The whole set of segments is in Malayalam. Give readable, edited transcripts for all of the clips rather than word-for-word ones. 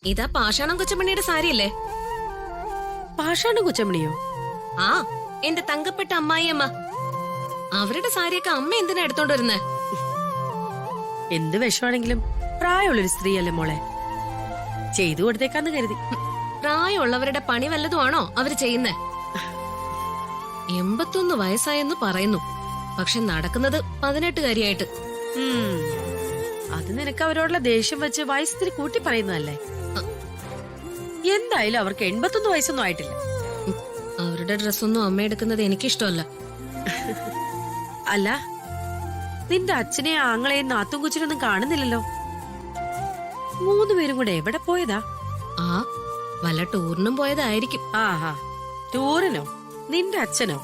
ഇതാ പാഷാണം കൊച്ചമണിയുടെ സാരിയല്ലേ? പാഷാണം കൊച്ചമണിയോ? ആ, എന്റെ തങ്കപ്പെട്ട അമ്മായിയമ്മ. അവരുടെ സാരിയൊക്കെ അമ്മ എന്തിനാ എടുത്തോണ്ട് വരുന്നേ? എന്ത് വിഷമാണെങ്കിലും പ്രായമുള്ളൊരു സ്ത്രീയല്ലേ മോളെ, ചെയ്തു കൊടുത്തേക്കാന്ന് കരുതി. പ്രായമുള്ളവരുടെ പണി വല്ലതുമാണോ അവര് ചെയ്യുന്നേ? 81 വയസ്സായെന്ന് പറയുന്നു. പക്ഷെ നടക്കുന്നത് 18-കാരിയായിട്ട്. അത് നിനക്ക് അവരോടുള്ള ദേഷ്യം വെച്ച് വയസ്സിന് കൂട്ടി പറയുന്നതല്ലേ? എന്തായാലും അവർക്ക് 81 വയസ്സൊന്നും ആയിട്ടില്ല. അവരുടെ ഡ്രസ്സൊന്നും അമ്മ എടുക്കുന്നത് എനിക്കിഷ്ടമല്ല. അല്ല, നിന്റെ അച്ഛനെ ആങ്ങളെയും നാത്തും കൊച്ചിനൊന്നും കാണുന്നില്ലല്ലോ. 3 പേരും കൂടെ എവിടെ പോയതാ? ആ, വല്ല ടൂറിനും പോയതായിരിക്കും. ആഹാ, ടൂറിനോ? നിന്റെ അച്ഛനോ?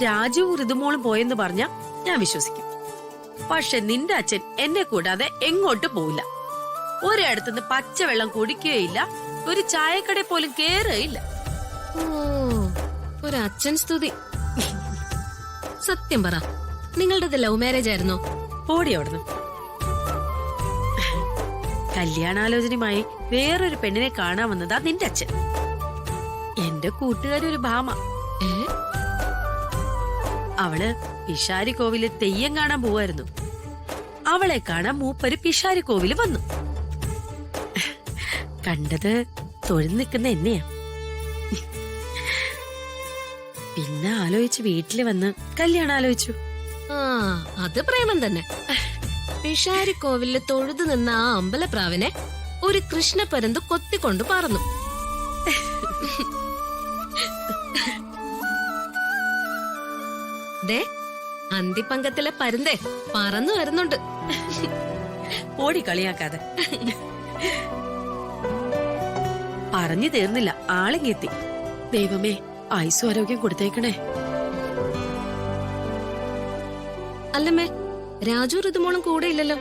രാജുവും ഋതുമോളും പോയെന്ന് പറഞ്ഞ ഞാൻ വിശ്വസിക്കും. പക്ഷെ നിന്റെ അച്ഛൻ എന്നെ കൂടാതെ എങ്ങോട്ട് പോവില്ല. ഒരിടത്തുനിന്ന് പച്ചവെള്ളം കുടിക്കുകയില്ല, ഒരു ചായക്കട പോലും കേറുകയില്ല. ഓ, ഒരു അച്ഛൻ സ്തുതി. സത്യം പറ, നിങ്ങളുടേത് ലവ് മാരേജ് ആയിരുന്നോ? ഓടി അവിടുന്ന്. കല്യാണാലോചനയുമായി വേറൊരു പെണ്ണിനെ കാണാൻ വന്നതാ നിന്റെ അച്ഛൻ. എന്റെ കൂട്ടുകാരി ഒരു ഭാമ. അവള് പിഷാരി കോവില് തെയ്യം കാണാൻ പോവായിരുന്നു. അവളെ കാണാൻ മൂപ്പര് പിഷാരി കോവില് വന്നു. കണ്ടത് തൊഴിൽ നിൽക്കുന്ന എന്നെയാ. പിന്നെ ആലോചിച്ച് വീട്ടില് വന്ന് കല്യാണം ആലോചിച്ചു. ആ, അത് പ്രേമം തന്നെ. പിഷാരിക്കോവിലില് തൊഴുതു നിന്ന ആ അമ്പലപ്രാവിനെ ഒരു കൃഷ്ണപരന്ത് കൊത്തിക്കൊണ്ട് പറന്നു. ദേ, അന്തിപ്പങ്കത്തിലെ പരുന്തേ പറന്നു വരുന്നുണ്ട്. ഓടി കളിയാക്കാതെ. പറഞ്ഞു തീർന്നില്ല, ആളിങ്ങെത്തി. ദൈവമേ, ആയുസ്സും ആരോഗ്യം കൊടുത്തേക്കണേ. അല്ലമ്മേ, രാജു ഋതുമോളും കൂടെ ഇല്ലല്ലോ.